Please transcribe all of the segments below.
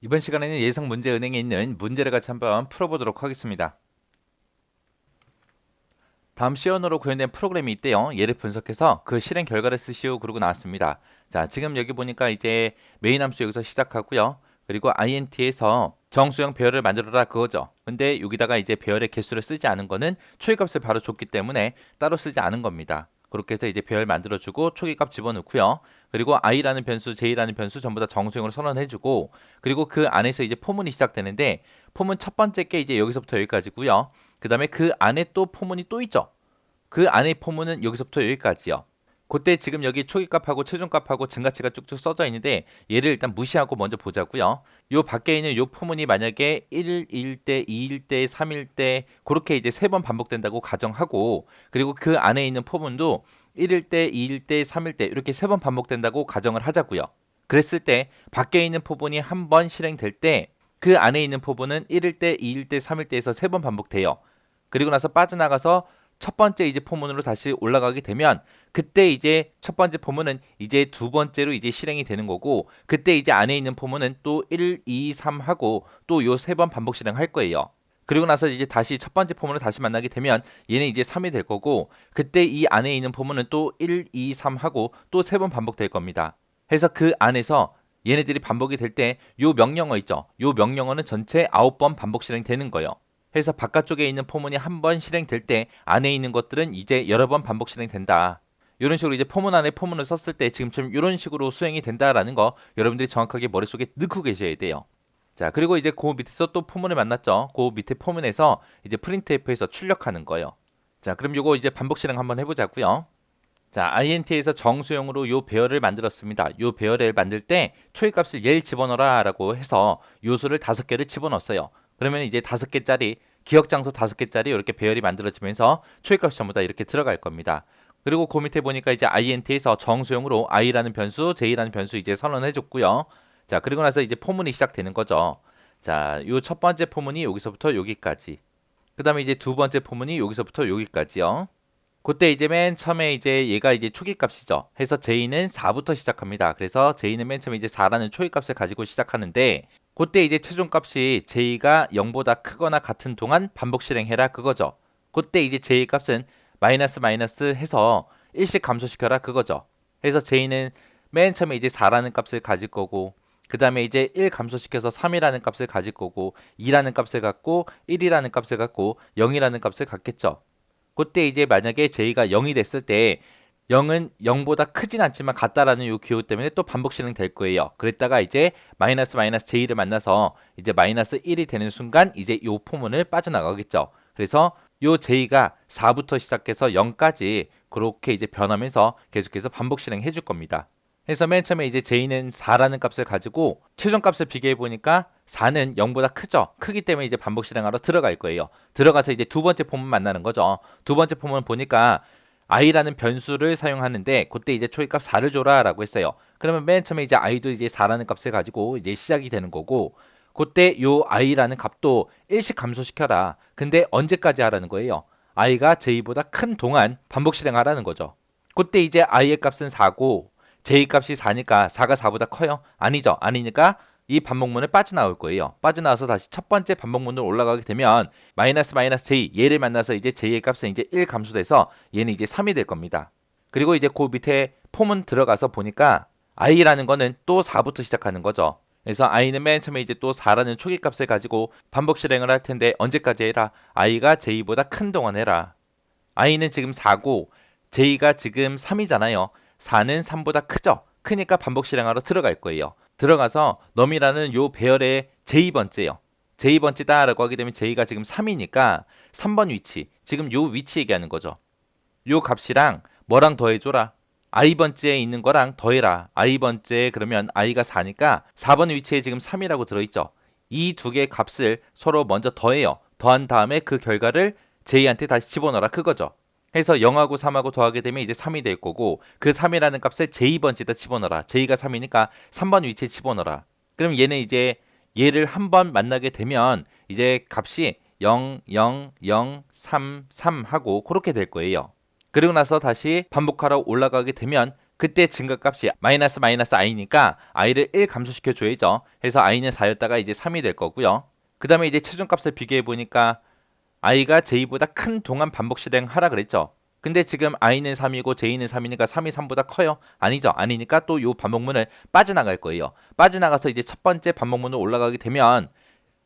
이번 시간에는 예상 문제 은행에 있는 문제를 같이 한번 풀어보도록 하겠습니다. 다음 시연으로 구현된 프로그램이 있대요. 얘를 분석해서 그 실행 결과를 쓰시오 그러고 나왔습니다. 자, 지금 여기 보니까 이제 메인 함수 여기서 시작하고요. 그리고 int에서 정수형 배열을 만들어라 그거죠. 근데 여기다가 이제 배열의 개수를 쓰지 않은 거는 초기값을 바로 줬기 때문에 따로 쓰지 않은 겁니다. 그렇게 해서 이제 배열 만들어주고 초기값 집어넣고요. 그리고 i라는 변수, j라는 변수 전부 다 정수형으로 선언해주고, 그리고 그 안에서 이제 포문이 시작되는데 포문 첫 번째 게 이제 여기서부터 여기까지고요. 그 다음에 그 안에 또 포문이 또 있죠. 그 안의 포문은 여기서부터 여기까지요. 그때 지금 여기 초기값하고 최종값하고 증가치가 쭉쭉 써져 있는데 얘를 일단 무시하고 먼저 보자고요. 요 밖에 있는 요 포문이 만약에 1일 때, 2일 때, 3일 때 그렇게 이제 3번 반복된다고 가정하고, 그리고 그 안에 있는 포문도 1일 때, 2일 때, 3일 때 이렇게 3번 반복된다고 가정을 하자고요. 그랬을 때 밖에 있는 포문이 한 번 실행될 때 그 안에 있는 포문은 1일 때, 2일 때, 3일 때에서 3번 반복돼요. 그리고 나서 빠져나가서 첫 번째 이제 포문으로 다시 올라가게 되면 그때 이제 첫 번째 포문은 이제 두 번째로 이제 실행이 되는 거고, 그때 이제 안에 있는 포문은 또 1, 2, 3 하고 또 요 세 번 반복 실행할 거예요. 그리고 나서 이제 다시 첫 번째 포문을 다시 만나게 되면 얘는 이제 3이 될 거고, 그때 이 안에 있는 포문은 또 1, 2, 3 하고 또 세 번 반복될 겁니다. 해서 그 안에서 얘네들이 반복이 될 때 요 명령어 있죠. 요 명령어는 전체 9번 반복 실행되는 거예요. 해서 바깥쪽에 있는 포문이 한 번 실행될 때 안에 있는 것들은 이제 여러 번 반복 실행된다. 이런 식으로 이제 포문 안에 포문을 썼을 때 지금처럼 이런 식으로 수행이 된다라는 거 여러분들이 정확하게 머릿속에 넣고 계셔야 돼요. 자, 그리고 이제 그 밑에서 또 포문을 만났죠. 그 밑에 포문에서 이제 printf에서 출력하는 거예요. 자, 그럼 요거 이제 반복 실행 한번 해보자고요. 자, int에서 정수형으로 요 배열을 만들었습니다. 요 배열을 만들 때 초기값을 얘를 집어넣어라 라고 해서 요소를 5개를 집어넣었어요. 그러면 이제 5개짜리 기억 장소 5개짜리 이렇게 배열이 만들어지면서 초기값이 전부 다 이렇게 들어갈 겁니다. 그리고 그 밑에 보니까 이제 int에서 정수형으로 i라는 변수, j라는 변수 이제 선언해 줬고요. 자, 그리고 나서 이제 포문이 시작되는 거죠. 자, 요 첫 번째 포문이 여기서부터 여기까지. 그 다음에 이제 두 번째 포문이 여기서부터 여기까지요. 그때 이제 맨 처음에 이제 얘가 이제 초기값이죠. 해서 j는 4부터 시작합니다. 그래서 j는 맨 처음에 이제 4라는 초기값을 가지고 시작하는데, 그때 이제 최종값이 j가 0보다 크거나 같은 동안 반복 실행해라 그거죠. 그때 이제 j 값은 마이너스 마이너스 해서 1씩 감소시켜라 그거죠. 해서 j는 맨 처음에 이제 4라는 값을 가질 거고, 그 다음에 이제 1 감소시켜서 3이라는 값을 가질 거고, 2라는 값을 갖고, 1이라는 값을 갖고, 0이라는 값을 갖겠죠. 그때 이제 만약에 j가 0이 됐을 때 0은 0보다 크진 않지만 같다라는 요 기호 때문에 또 반복 실행될 거예요. 그랬다가 이제 마이너스 마이너스 j를 만나서 이제 마이너스 1이 되는 순간 이제 요 포문을 빠져나가겠죠. 그래서 요 j가 4부터 시작해서 0까지 그렇게 이제 변하면서 계속해서 반복 실행해 줄 겁니다. 해서 맨 처음에 이제 j는 4라는 값을 가지고 최종값을 비교해 보니까 4는 0보다 크죠. 크기 때문에 이제 반복 실행하러 들어갈 거예요. 들어가서 이제 두 번째 포문 만나는 거죠. 두 번째 포문 보니까 i라는 변수를 사용하는데 그때 이제 초기값 4를 줘라라고 했어요. 그러면 맨 처음에 이제 i도 이제 4라는 값을 가지고 이제 시작이 되는 거고, 그때 요 i라는 값도 1씩 감소시켜라. 근데 언제까지 하라는 거예요? i가 j보다 큰 동안 반복 실행하라는 거죠. 그때 이제 i의 값은 4고 j 값이 4니까 4가 4보다 커요? 아니죠. 아니니까 이 반복문을 빠져나올 거예요. 빠져나와서 다시 첫 번째 반복문으로 올라가게 되면 마이너스 마이너스 j 얘를 만나서 이제 j의 값은 이제 1 감소돼서 얘는 이제 3이 될 겁니다. 그리고 이제 그 밑에 포문 들어가서 보니까 i라는 거는 또 4부터 시작하는 거죠. 그래서 i는 맨 처음에 이제 또 4라는 초기 값을 가지고 반복 실행을 할 텐데 언제까지 해라? i가 j보다 큰 동안 해라. i는 지금 4고 j가 지금 3이잖아요. 4는 3보다 크죠. 크니까 반복 실행하러 들어갈 거예요. 들어가서 넘이라는 요 배열의 j번째요. j번째다라고 하게 되면 j가 지금 3이니까 3번 위치, 지금 요 위치 얘기하는 거죠. 요 값이랑 뭐랑 더해줘라. i번째에 있는 거랑 더해라. i번째 그러면 i가 4니까 4번 위치에 지금 3이라고 들어있죠. 이 두 개의 값을 서로 먼저 더해요. 더한 다음에 그 결과를 j한테 다시 집어넣어라 그거죠. 해서 0하고 3하고 더하게 되면 이제 3이 될 거고, 그 3이라는 값을 j번째에다 집어넣어라. j가 3이니까 3번 위치에 집어넣어라. 그럼 얘는 이제 얘를 한 번 만나게 되면 이제 값이 0, 0, 0, 3, 3 하고 그렇게 될 거예요. 그리고 나서 다시 반복하러 올라가게 되면 그때 증가값이 마이너스 마이너스 i니까 i를 1 감소시켜 줘야죠. 해서 i는 4였다가 이제 3이 될 거고요. 그 다음에 이제 최종값을 비교해 보니까 i가 j보다 큰 동안 반복 실행하라 그랬죠. 근데 지금 i는 3이고 j는 3이니까 3이 3보다 커요? 아니죠. 아니니까 또 요 반복문을 빠져나갈 거예요. 빠져나가서 이제 첫 번째 반복문으로 올라가게 되면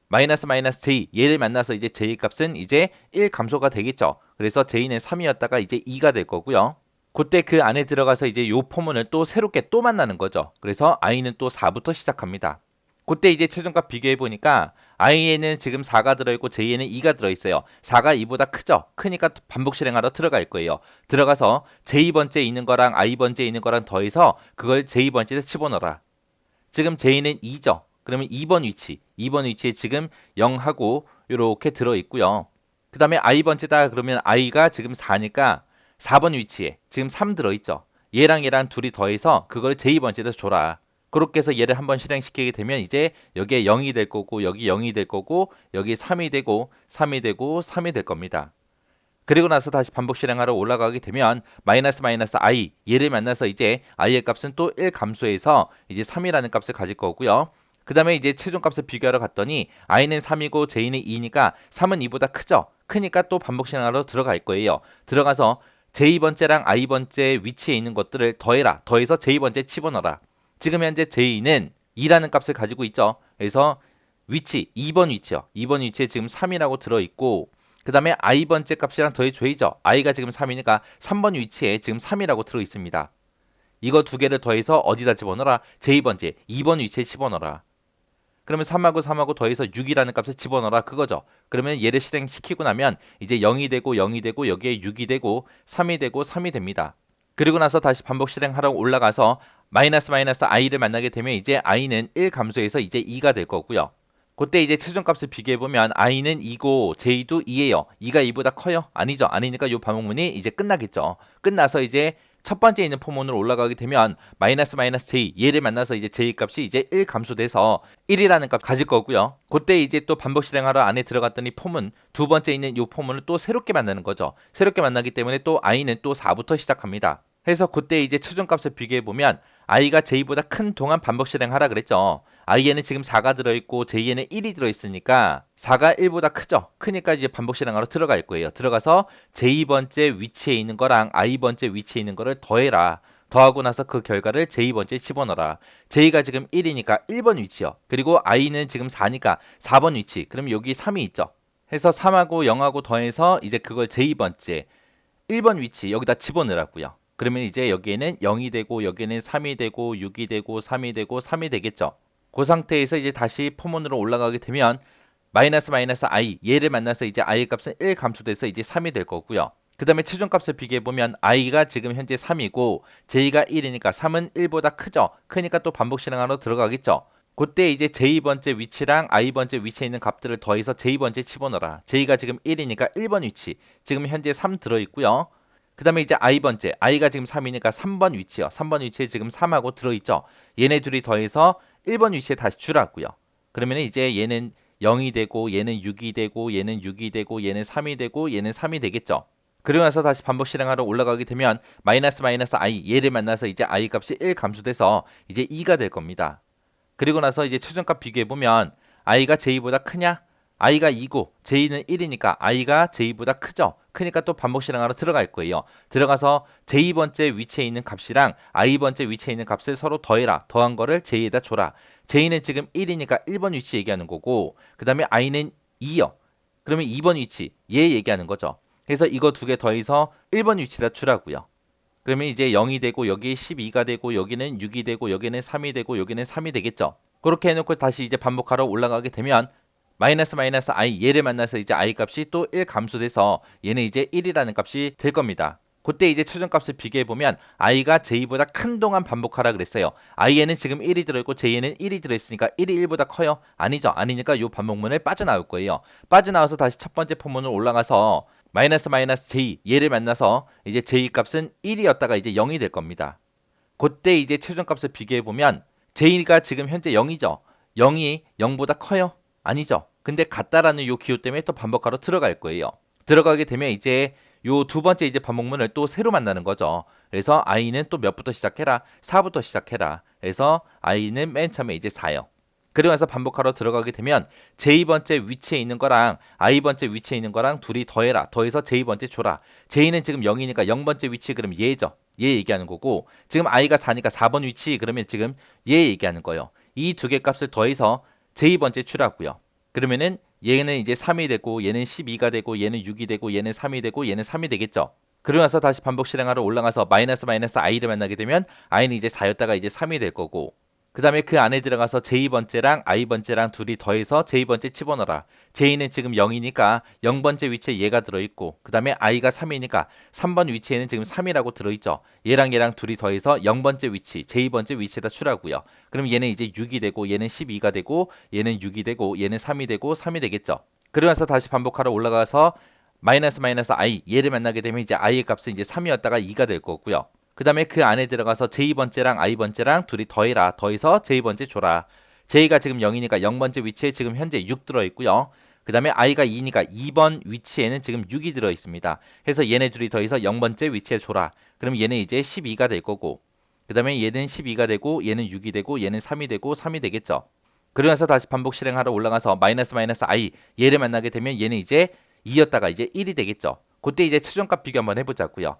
마이너스 마이너스 j 얘를 만나서 이제 j 값은 이제 1 감소가 되겠죠. 그래서 j는 3이었다가 이제 2가 될 거고요. 그때 그 안에 들어가서 이제 요 포문을 또 새롭게 또 만나는 거죠. 그래서 i는 또 4부터 시작합니다. 그때 이제 최종값 비교해 보니까 i에는 지금 4가 들어있고 j에는 2가 들어있어요. 4가 2보다 크죠? 크니까 반복 실행하러 들어갈 거예요. 들어가서 j번째 있는 거랑 i번째 있는 거랑 더해서 그걸 j번째에 집어넣어라. 지금 j는 2죠? 그러면 2번 위치에 지금 0하고 이렇게 들어있고요. 그 다음에 i번째다 그러면 i가 지금 4니까 4번 위치에 지금 3 들어있죠? 얘랑 얘랑 둘이 더해서 그걸 j번째에다 줘라. 그렇게 해서 얘를 한번 실행시키게 되면 이제 여기에 0이 될 거고 여기 0이 될 거고 여기 3이 되고 3이 되고 3이 될 겁니다. 그리고 나서 다시 반복 실행하러 올라가게 되면 마이너스 마이너스 i 얘를 만나서 이제 i의 값은 또 1 감소해서 이제 3이라는 값을 가질 거고요. 그 다음에 이제 최종값을 비교하러 갔더니 i는 3이고 j는 2니까 3은 2보다 크죠? 크니까 또 반복 실행하러 들어갈 거예요. 들어가서 j번째랑 i번째 위치에 있는 것들을 더해라. 더해서 j번째 집어넣어라. 지금 현재 j는 2라는 값을 가지고 있죠. 그래서 위치 2번 위치요. 2번 위치에 지금 3이라고 들어있고 그 다음에 i번째 값이랑 더해줘야죠. i가 지금 3이니까 3번 위치에 지금 3이라고 들어있습니다. 이거 두 개를 더해서 어디다 집어넣어라? j번째 2번 위치에 집어넣어라. 그러면 3하고 더해서 6이라는 값을 집어넣어라 그거죠. 그러면 얘를 실행시키고 나면 이제 0이 되고 0이 되고 여기에 6이 되고 3이 되고 3이 됩니다. 그리고 나서 다시 반복 실행하러 올라가서 마이너스 마이너스 i를 만나게 되면 이제 i는 1 감소해서 이제 2가 될 거고요. 그때 이제 최종값을 비교해보면 i는 2고 j도 2예요. 2가 2보다 커요? 아니죠. 아니니까 이 반복문이 이제 끝나겠죠. 끝나서 이제 첫 번째 있는 포문으로 올라가게 되면 마이너스 마이너스 j 얘를 만나서 이제 j 값이 이제 1 감소돼서 1이라는 값 가질 거고요. 그때 이제 또 반복 실행하러 안에 들어갔더니 포문 두 번째 있는 이 포문을 또 새롭게 만나는 거죠. 새롭게 만나기 때문에 또 i는 또 4부터 시작합니다. 해서 그때 이제 최종값을 비교해 보면 i가 j보다 큰 동안 반복 실행하라 그랬죠. i에는 지금 4가 들어있고 j에는 1이 들어있으니까 4가 1보다 크죠. 크니까 이제 반복 실행하러 들어갈 거예요. 들어가서 j번째 위치에 있는 거랑 i번째 위치에 있는 거를 더해라. 더하고 나서 그 결과를 j번째에 집어넣어라. j가 지금 1이니까 1번 위치요. 그리고 i는 지금 4니까 4번 위치. 그럼 여기 3이 있죠. 해서 3하고 0하고 더해서 이제 그걸 j번째 1번 위치 여기다 집어넣으라고요. 그러면 이제 여기에는 0이 되고 여기에는 3이 되고 6이 되고 3이 되고 3이 되겠죠. 그 상태에서 이제 다시 포문으로 올라가게 되면 마이너스 마이너스 i 얘를 만나서 이제 i 값은 1 감소돼서 이제 3이 될 거고요. 그 다음에 최종값을 비교해 보면 i가 지금 현재 3이고 j가 1이니까 3은 1보다 크죠. 크니까 또 반복 실행하러 들어가겠죠. 그때 이제 j번째 위치랑 i번째 위치에 있는 값들을 더해서 j번째 집어넣어라. j가 지금 1이니까 1번 위치 지금 현재 3 들어있고요. 그 다음에 이제 i번째 i가 지금 3이니까 3번 위치요. 3번 위치에 지금 3하고 들어있죠. 얘네 둘이 더해서 1번 위치에 다시 주라고요. 그러면 이제 얘는 0이 되고 얘는 6이 되고 얘는 6이 되고 얘는 3이 되고 얘는 3이 되겠죠. 그리고 나서 다시 반복 실행하러 올라가게 되면 마이너스 마이너스 i 얘를 만나서 이제 i 값이 1 감소돼서 이제 2가 될 겁니다. 그리고 나서 이제 최종값 비교해 보면 i가 j보다 크냐? i가 2고 j는 1이니까 i가 j보다 크죠. 크니까 또 반복 실행하러 들어갈 거예요. 들어가서 j번째 위치에 있는 값이랑 i번째 위치에 있는 값을 서로 더해라. 더한 거를 j에다 줘라. j는 지금 1이니까 1번 위치 얘기하는 거고 그 다음에 i는 2요. 그러면 2번 위치 얘 얘기하는 거죠. 그래서 이거 두 개 더해서 1번 위치에다 주라고요. 그러면 이제 0이 되고 여기 12가 되고 여기는 6이 되고 여기는 3이 되고 여기는 3이 되겠죠. 그렇게 해놓고 다시 이제 반복하러 올라가게 되면 마이너스 마이너스 i 얘를 만나서 이제 i 값이 또 1 감소돼서 얘는 이제 1이라는 값이 될 겁니다. 그때 이제 최종값을 비교해 보면 i가 j보다 큰 동안 반복하라 그랬어요. i에는 지금 1이 들어있고 j에는 1이 들어있으니까 1이 1보다 커요? 아니죠. 아니니까 이 반복문을 빠져나올 거예요. 빠져나와서 다시 첫 번째 포문을 올라가서 마이너스 마이너스 j 얘를 만나서 이제 j 값은 1이었다가 이제 0이 될 겁니다. 그때 이제 최종값을 비교해 보면 j가 지금 현재 0이죠. 0이 0보다 커요? 아니죠. 근데 같다라는 요 기호 때문에 또 반복하러 들어갈 거예요. 들어가게 되면 이제 요 두 번째 이제 반복문을 또 새로 만나는 거죠. 그래서 i는 또 몇부터 시작해라? 4부터 시작해라. 그래서 i는 맨 처음에 이제 4요. 그리고 나서 반복하러 들어가게 되면 j 번째 위치에 있는 거랑 i번째 위치에 있는 거랑 둘이 더해라. 더해서 j번째 줘라. j는 지금 0이니까 0번째 위치 그럼 얘죠. 얘 얘기하는 거고 지금 i가 4니까 4번 위치 그러면 지금 얘 얘기하는 거예요. 이 두 개 값을 더해서 j번째 추라고요. 그러면은 얘는 이제 3이 되고 얘는 12가 되고 얘는 6이 되고 얘는 3이 되고 얘는 3이 되겠죠. 그러고 나서 다시 반복 실행하러 올라가서 마이너스 i를 만나게 되면 i는 이제 4였다가 이제 3이 될 거고 그 다음에 그 안에 들어가서 j번째랑 i번째랑 둘이 더해서 j번째 집어넣어라. j는 지금 0이니까 0번째 위치에 얘가 들어있고 그 다음에 i가 3이니까 3번 위치에는 지금 3이라고 들어있죠. 얘랑 얘랑 둘이 더해서 0번째 위치, j번째 위치에다 추라고요. 그럼 얘는 이제 6이 되고 얘는 12가 되고 얘는 6이 되고 얘는 3이 되고 3이 되겠죠. 그러면서 다시 반복하러 올라가서 마이너스 i 얘를 만나게 되면 이제 i의 값은 이제 3이었다가 2가 될 거고요. 그 다음에 그 안에 들어가서 j번째랑 i번째랑 둘이 더해라. 더해서 j번째 줘라. j가 지금 0이니까 0번째 위치에 지금 현재 6 들어있고요. 그 다음에 i가 2니까 2번 위치에는 지금 6이 들어있습니다. 해서 얘네 둘이 더해서 0번째 위치에 줘라. 그럼 얘는 이제 12가 될 거고 그 다음에 얘는 12가 되고 얘는 6이 되고 얘는 3이 되고 3이 되겠죠. 그러면서 다시 반복 실행하러 올라가서 마이너스 i 얘를 만나게 되면 얘는 이제 2였다가 이제 1이 되겠죠. 그때 이제 최종값 비교 한번 해보자고요.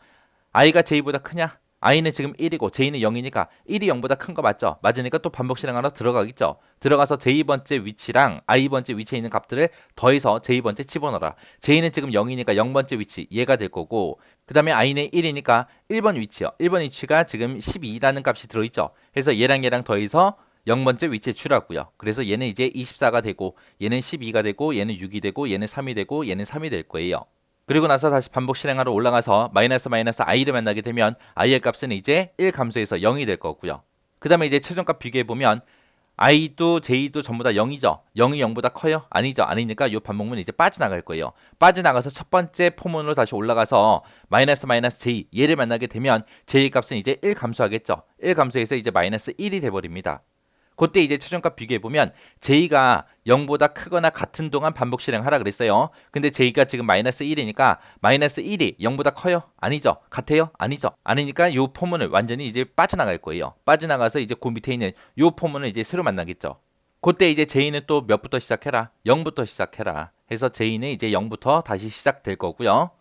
i가 j보다 크냐? i는 지금 1이고 j는 0이니까 1이 0보다 큰 거 맞죠? 맞으니까 또 반복 실행하러 들어가겠죠. 들어가서 j번째 위치랑 i번째 위치에 있는 값들을 더해서 j번째 집어넣어라. j는 지금 0이니까 0번째 위치 얘가 될 거고 그 다음에 i는 1이니까 1번 위치요. 1번 위치가 지금 12라는 값이 들어있죠. 그래서 얘랑 얘랑 더해서 0번째 위치에 추라고요. 그래서 얘는 이제 24가 되고 얘는 12가 되고 얘는 6이 되고 얘는 3이 되고 얘는 3이 될 거예요. 그리고 나서 다시 반복 실행하러 올라가서 마이너스 i를 만나게 되면 i의 값은 이제 1 감소해서 0이 될 거고요. 그 다음에 이제 최종값 비교해보면 i도 j도 전부 다 0이죠. 0이 0보다 커요? 아니죠. 아니니까 이 반복문이 이제 빠져나갈 거예요. 빠져나가서 첫 번째 포문으로 다시 올라가서 마이너스 j 얘를 만나게 되면 j의 값은 이제 1 감소하겠죠. 1 감소해서 이제 마이너스 1이 돼버립니다. 그때 이제 최종값 비교해보면 j가 0보다 크거나 같은 동안 반복 실행하라 그랬어요. 근데 j가 지금 마이너스 1이니까 마이너스 1이 0보다 커요? 아니죠. 같아요? 아니죠. 아니니까 이 포문을 완전히 이제 빠져나갈 거예요. 빠져나가서 이제 그 밑에 있는 이 포문을 이제 새로 만나겠죠. 그때 이제 j는 또 몇부터 시작해라? 0부터 시작해라. 해서 j는 이제 0부터 다시 시작될 거고요.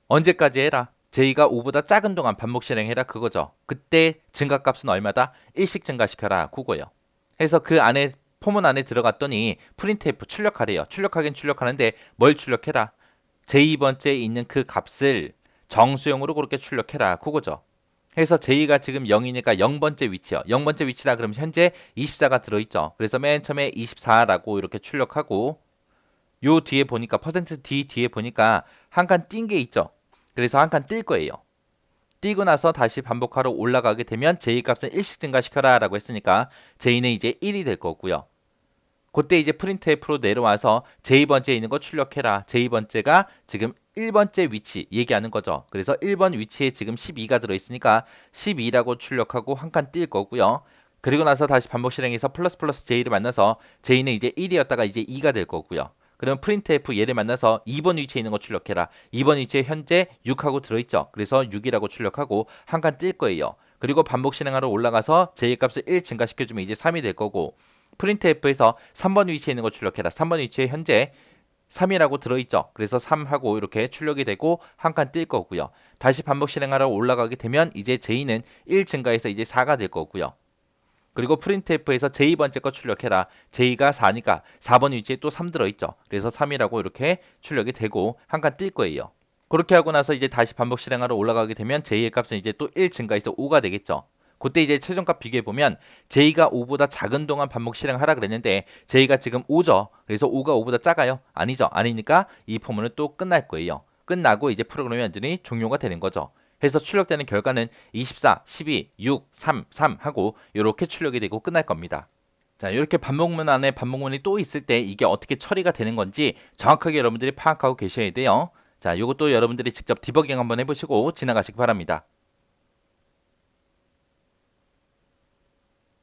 언제까지 해라? j가 5보다 작은 동안 반복 실행해라 그거죠. 그때 증가값은 얼마다? 1씩 증가시켜라 그거예요. 해서 그 안에 포문 안에 들어갔더니 프린트F 출력하래요. 출력하긴 출력하는데 뭘 출력해라? j2번째에 있는 그 값을 정수형으로 그렇게 출력해라. 그거죠. 해서 j가 지금 0이니까 0번째 위치요. 0번째 위치다 그러면 현재 24가 들어있죠. 그래서 맨 처음에 24라고 이렇게 출력하고 요 뒤에 보니까 %d 뒤에 보니까 한 칸 띈 게 있죠. 그래서 한 칸 뜰 거예요. 띄고 나서 다시 반복하러 올라가게 되면 j 값은 1씩 증가시켜라 라고 했으니까 j는 이제 1이 될 거고요. 그때 이제 printf로 내려와서 j번째에 있는 거 출력해라. j번째가 지금 1번째 위치 얘기하는 거죠. 그래서 1번 위치에 지금 12가 들어있으니까 12라고 출력하고 한 칸 뛸 거고요. 그리고 나서 다시 반복 실행해서 플러스 j를 만나서 j는 이제 1이었다가 이제 2가 될 거고요. 그럼 printf 얘를 만나서 2번 위치에 있는 거 출력해라. 2번 위치에 현재 6하고 들어있죠. 그래서 6이라고 출력하고 한 칸 뜰 거예요. 그리고 반복 실행하러 올라가서 j의 값을 1 증가시켜주면 이제 3이 될 거고 printf에서 3번 위치에 있는 거 출력해라. 3번 위치에 현재 3이라고 들어있죠. 그래서 3하고 이렇게 출력이 되고 한 칸 뜰 거고요. 다시 반복 실행하러 올라가게 되면 이제 j는 1 증가해서 이제 4가 될 거고요. 그리고 printf에서 j번째 거 출력해라. j가 4니까 4번 위치에 또 3 들어있죠. 그래서 3이라고 이렇게 출력이 되고 한 칸 뜰 거예요. 그렇게 하고 나서 이제 다시 반복 실행하러 올라가게 되면 j의 값은 이제 또 1 증가해서 5가 되겠죠. 그때 이제 최종값 비교해보면 j가 5보다 작은 동안 반복 실행하라 그랬는데 j가 지금 5죠. 그래서 5가 5보다 작아요? 아니죠. 아니니까 이 포문은 또 끝날 거예요. 끝나고 이제 프로그램이 완전히 종료가 되는 거죠. 해서 출력되는 결과는 24, 12, 6, 3, 3 하고 이렇게 출력이 되고 끝날 겁니다. 자, 이렇게 반복문 안에 반복문이 또 있을 때 이게 어떻게 처리가 되는 건지 정확하게 여러분들이 파악하고 계셔야 돼요. 자, 이것도 여러분들이 직접 디버깅 한번 해보시고 지나가시기 바랍니다.